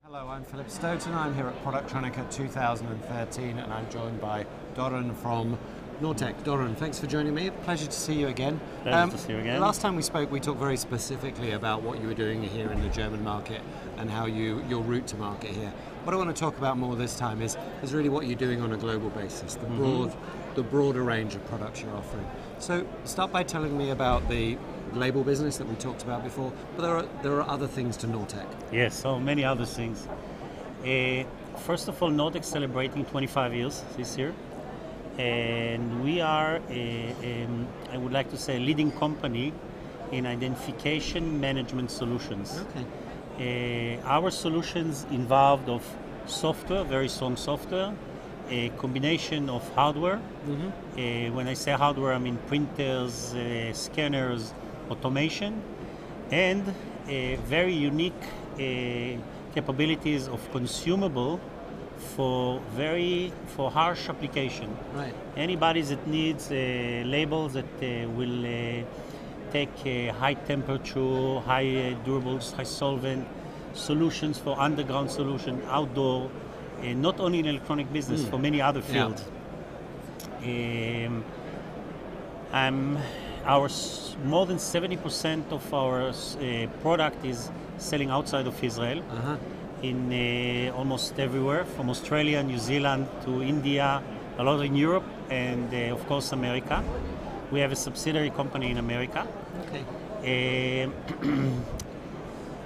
Hello, I'm Philip Stoughton. I'm here at Productronica 2013 and I'm joined by Doran from Nortec. Doran, thanks for joining me. Pleasure to see you again. Pleasure to see you again. Last time we spoke, we talked very specifically about what you were doing here in the German market and how your route to market here. What I want to talk about more this time is really what you're doing on a global basis, the broader range of products you're offering. So start by telling me about the label business that we talked about before, but there are other things to Nortec. Yes, so many other things. First of all, Nortec celebrating 25 years this year, and we are, I would like to say, a leading company in identification management solutions. Okay. Our solutions involved of software, very strong software, a combination of hardware. When I say hardware, I mean printers, scanners, automation, and very unique capabilities of consumable for harsh application. Right. Anybody that needs labels that will take high temperature, high durables, high solvent solutions for underground solution, outdoor, not only in electronic business, for many other fields. Yeah. More than 70% of our product is selling outside of Israel, in almost everywhere, from Australia, New Zealand to India, a lot in Europe, and of course America. We have a subsidiary company in America. Okay.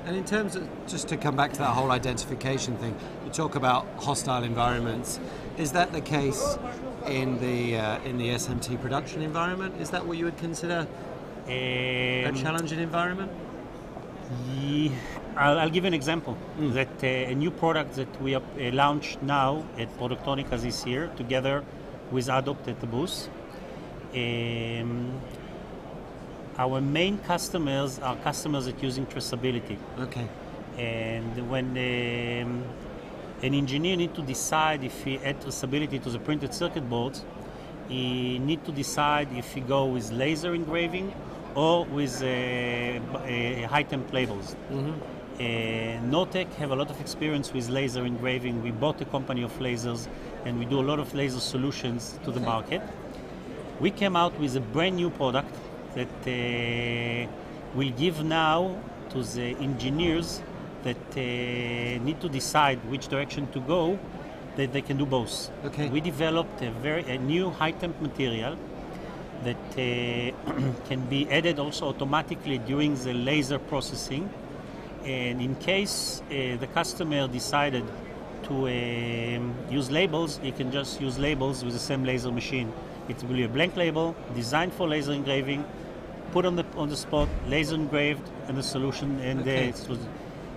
And in terms of, just to come back to that whole identification thing, you talk about hostile environments. Is that the case in the SMT production environment? Is that what you would consider a challenging environment? Yeah, I'll give an example. That a new product that we have launched now at Productronica this year, together with Adopt at the booth. Our main customers are customers that using traceability. Okay. And when an engineer needs to decide if he add traceability to the printed circuit boards, he needs to decide if he go with laser engraving or with high temp labels. Nortec have a lot of experience with laser engraving. We bought a company of lasers and we do a lot of laser solutions to the market. We came out with a brand new product that will give now to the engineers that need to decide which direction to go, that they can do both. Okay. We developed a new high temp material that can be added also automatically during the laser processing, and in case the customer decided to use labels, he can just use labels with the same laser machine. It will be a blank label designed for laser engraving, put on the spot, laser engraved, and the solution. And okay.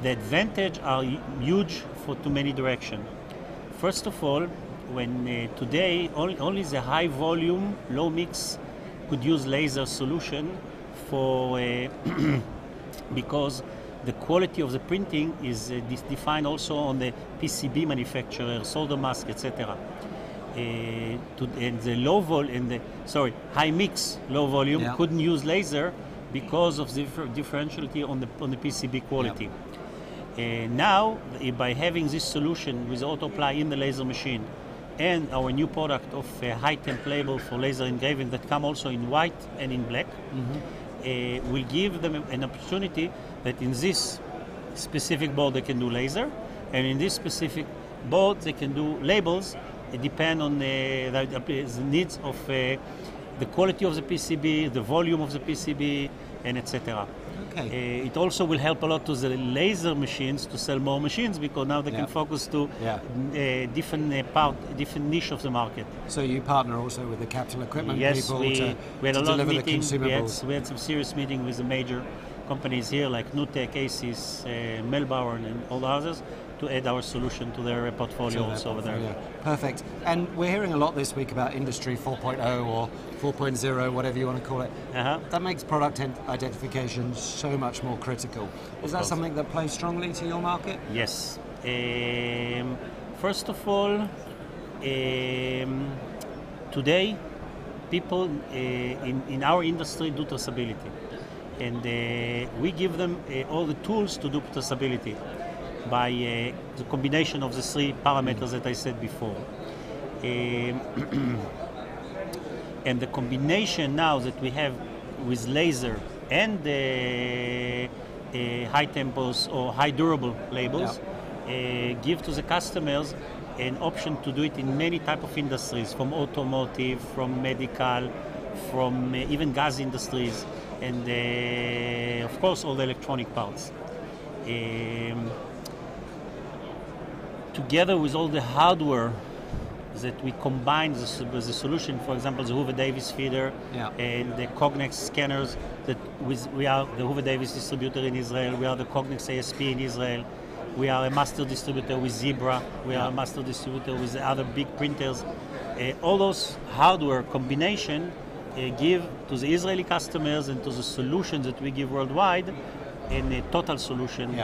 The advantage are huge for too many directions. First of all, when today only the high volume, low mix could use laser solution for because the quality of the printing is defined also on the PCB manufacturer, solder mask, etc. And the high mix, low volume couldn't use laser because of the differentiality on the PCB quality. Now, by having this solution with auto apply in the laser machine, and our new product of high temp label for laser engraving that come also in white and in black, will give them an opportunity that in this specific board they can do laser, and in this specific board they can do labels. It depends on the needs of the quality of the PCB, the volume of the PCB, and etc. Okay. It also will help a lot to the laser machines to sell more machines, because now they can focus to different niche of the market. So you partner also with the capital equipment people we had to a lot deliver of meetings. the consumables. We had some serious meetings with the major companies here like Nortec, ASIS, Melbauer, and all the others, to add our solution to their portfolio also over there. Perfect. And we're hearing a lot this week about Industry 4.0 or 4.0, whatever you want to call it. That makes product identification so much more critical. Is that something that plays strongly to your market? Yes. First of all, today people in our industry do traceability. And we give them all the tools to do traceability. by the combination of the three parameters that I said before. And the combination now that we have with laser and high tempos or high durable labels give to the customers an option to do it in many type of industries, from automotive, from medical, from even gas industries, and of course all the electronic parts. Together with all the hardware that we combine with the solution, for example, the Hoover Davis feeder and the Cognex scanners, that we are the Hoover Davis distributor in Israel, we are the Cognex ASP in Israel, we are a master distributor with Zebra, we are a master distributor with the other big printers. All those hardware combination give to the Israeli customers and to the solutions that we give worldwide a total solution,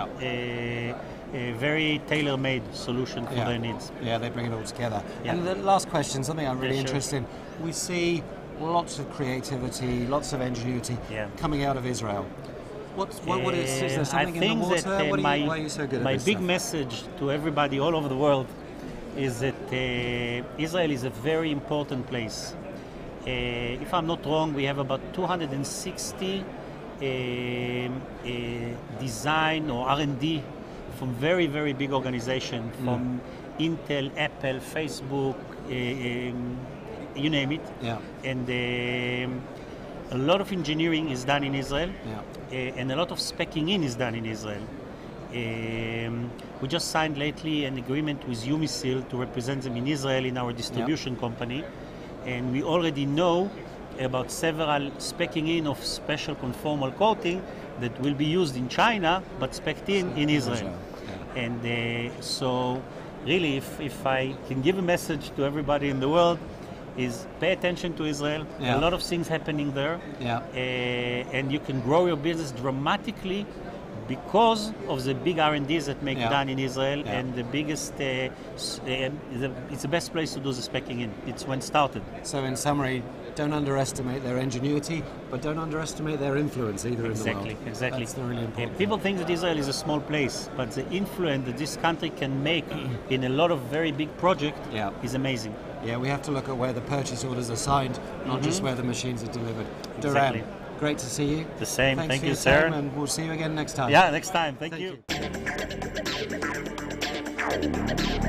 a very tailor-made solution for their needs. Yeah, they bring it all together. And the last question, something I'm really interested in. We see lots of creativity, lots of ingenuity coming out of Israel. What is there something in the water? Why are you so good at this My big stuff? message to everybody all over the world is that Israel is a very important place. If I'm not wrong, we have about 260 design or R&D from very, very big organizations, from Intel, Apple, Facebook, you name it. And a lot of engineering is done in Israel, and a lot of speccing in is done in Israel. We just signed lately an agreement with Umisil to represent them in Israel in our distribution company, and we already know about several speccing in of special conformal coating that will be used in China, but specced in Israel. And so really, if I can give a message to everybody in the world, is pay attention to Israel. A lot of things happening there, and you can grow your business dramatically because of the big R&Ds that make done in Israel, and the biggest, it's the best place to do the speccing in. It's when started. So in summary, don't underestimate their ingenuity, but don't underestimate their influence either in the world. Exactly. That's the really important People thing. think that Israel is a small place, but the influence that this country can make in a lot of very big projects is amazing. Yeah, we have to look at where the purchase orders are signed, not just where the machines are delivered. Doran, great to see you. The same. Thanks Thank for you, your sir. time, and we'll see you again next time. Yeah, next time. Thank you. you.